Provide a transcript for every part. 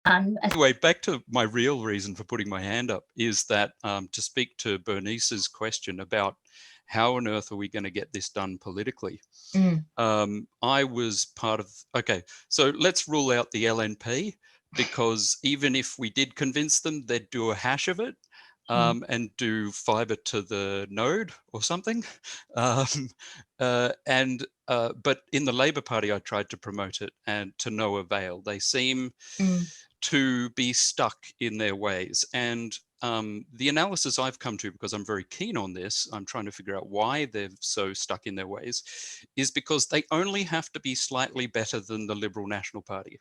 Anyway, back to my real reason for putting my hand up is that to speak to Bernice's question about how on earth are we going to get this done politically? I was part of, okay, so let's rule out the LNP, because even if we did convince them, they'd do a hash of it and do fiber to the node or something. But in the Labor Party, I tried to promote it and to no avail. They seem to be stuck in their ways. And the analysis I've come to, because I'm very keen on this, I'm trying to figure out why they're so stuck in their ways, is because they only have to be slightly better than the Liberal National Party.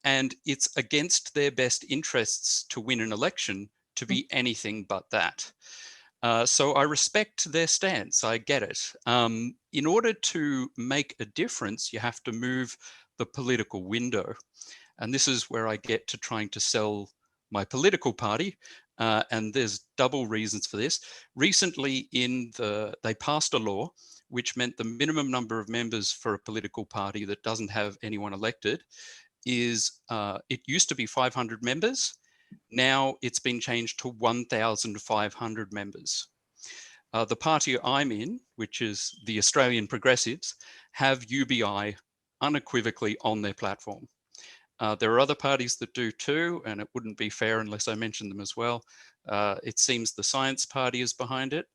And it's against their best interests to win an election to be anything but that. So I respect their stance, I get it. In order to make a difference, you have to move the political window. And this is where I get to trying to sell my political party. And there's double reasons for this. Recently, they passed a law which meant the minimum number of members for a political party that doesn't have anyone elected is, it used to be 500 members. Now it's been changed to 1,500 members. The party I'm in, which is the Australian Progressives, have UBI unequivocally on their platform. There are other parties that do too, and it wouldn't be fair unless I mentioned them as well. It seems the Science Party is behind it.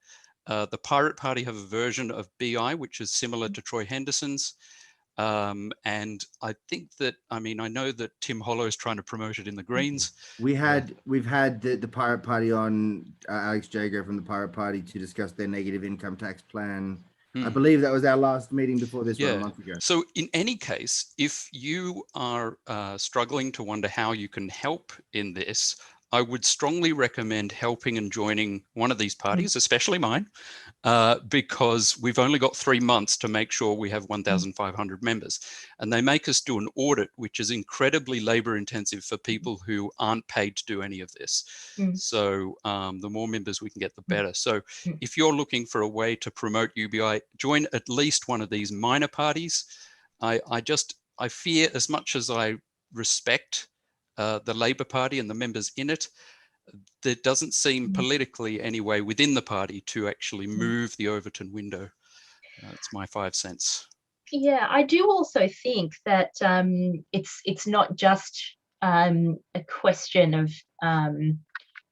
The Pirate Party have a version of BI, which is similar to Troy Henderson's. And I think that, I know that Tim Hollow is trying to promote it in the Greens. We've had the Pirate Party on, Alex Jago from the Pirate Party, to discuss their negative income tax plan. I believe that was our last meeting before this one a month ago. So in any case, if you are struggling to wonder how you can help in this, I would strongly recommend helping and joining one of these parties, especially mine, because we've only got 3 months to make sure we have 1,500 members. And they make us do an audit, which is incredibly labor intensive for people who aren't paid to do any of this. So the more members we can get, the better. So if you're looking for a way to promote UBI, join at least one of these minor parties. I fear, as much as I respect the Labor Party and the members in it, there doesn't seem politically anyway within the party to actually move the Overton window. That's my 5 cents. Yeah, I do also think that it's not just a question of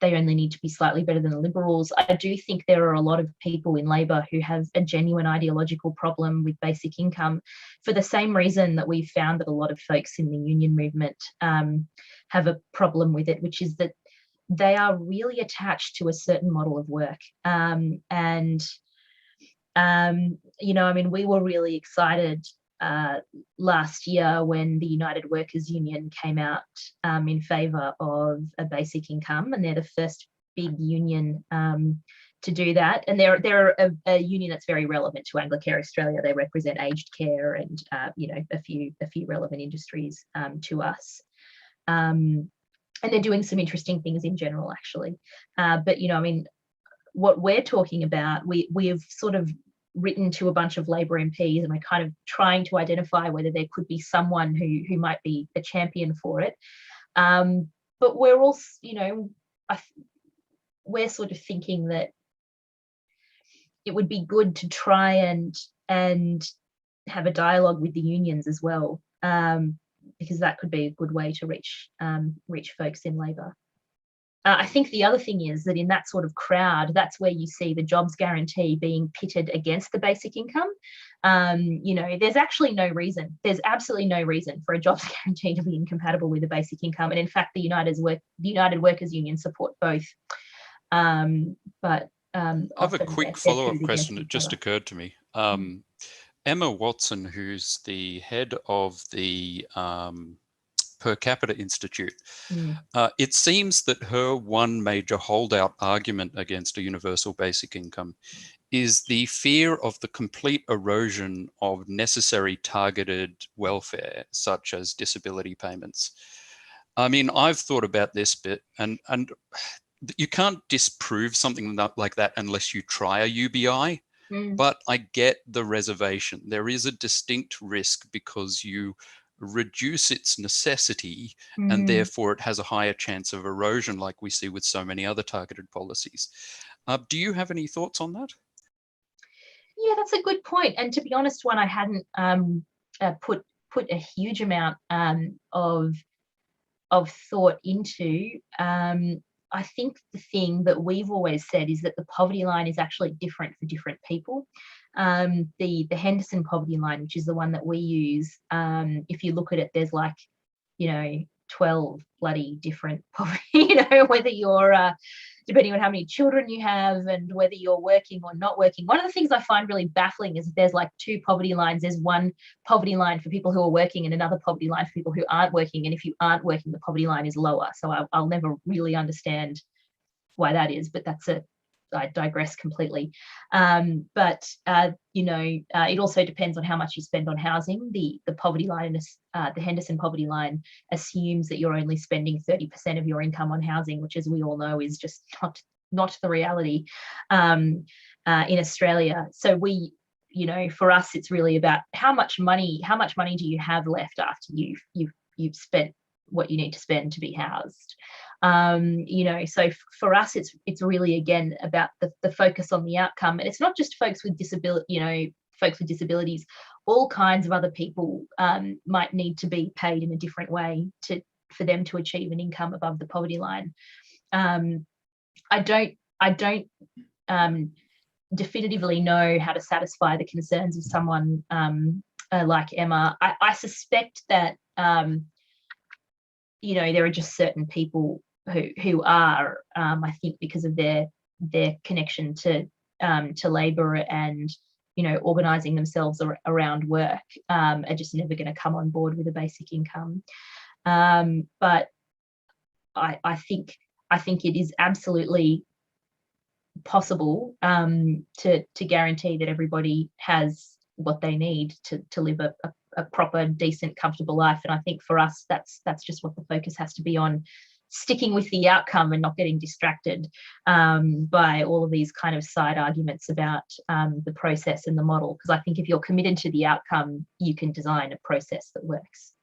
they only need to be slightly better than the Liberals. I do think there are a lot of people in Labor who have a genuine ideological problem with basic income, for the same reason that we've found that a lot of folks in the union movement have a problem with it, which is that they are really attached to a certain model of work. We were really excited last year when the United Workers Union came out in favour of a basic income, and they're the first big union to do that. And they're a union that's very relevant to Anglicare Australia. They represent aged care and a few relevant industries to us. And they're doing some interesting things in general, actually. But what we're talking about, we've sort of written to a bunch of Labor MPs, and we're kind of trying to identify whether there could be someone who might be a champion for it. But we're also, we're sort of thinking that it would be good to try and have a dialogue with the unions as well, because that could be a good way to reach folks in Labor. I think the other thing is that in that sort of crowd, that's where you see the jobs guarantee being pitted against the basic income. There's actually no reason. There's absolutely no reason for a jobs guarantee to be incompatible with a basic income. And in fact, the United Workers Union support both. I have a quick follow-up question that just occurred to me. Emma Watson, who's the head of the Per Capita Institute, it seems that her one major holdout argument against a universal basic income is the fear of the complete erosion of necessary targeted welfare, such as disability payments. I've thought about this bit, and you can't disprove something like that unless you try a UBI. But I get the reservation. There is a distinct risk because you reduce its necessity, and therefore it has a higher chance of erosion, like we see with so many other targeted policies. Do you have any thoughts on that? Yeah, that's a good point. And to be honest, one I hadn't put a huge amount of thought into. I think the thing that we've always said is that the poverty line is actually different for different people. The Henderson poverty line, which is the one that we use, if you look at it, there's like, 12 bloody different poverty, whether you're depending on how many children you have and whether you're working or not working. One of the things I find really baffling is there's like two poverty lines. There's one poverty line for people who are working and another poverty line for people who aren't working. And if you aren't working, the poverty line is lower. So I'll never really understand why that is, but I digress completely. But it also depends on how much you spend on housing. The poverty line, the Henderson poverty line, assumes that you're only spending 30% of your income on housing, which, as we all know, is just not the reality in Australia. So for us, it's really about how much money do you have left after you've spent what you need to spend to be housed. So for us, it's really, again, about the focus on the outcome. And it's not just folks with disabilities, all kinds of other people might need to be paid in a different way for them to achieve an income above the poverty line. I don't definitively know how to satisfy the concerns of someone like Emma. I suspect that there are just certain people who are, I think, because of their connection to labour and organising themselves around work, are just never going to come on board with a basic income. But I think it is absolutely possible to guarantee that everybody has what they need to live a proper, decent, comfortable life. And I think for us, that's just what the focus has to be on, sticking with the outcome and not getting distracted by all of these kind of side arguments about the process and the model. Because I think if you're committed to the outcome, you can design a process that works.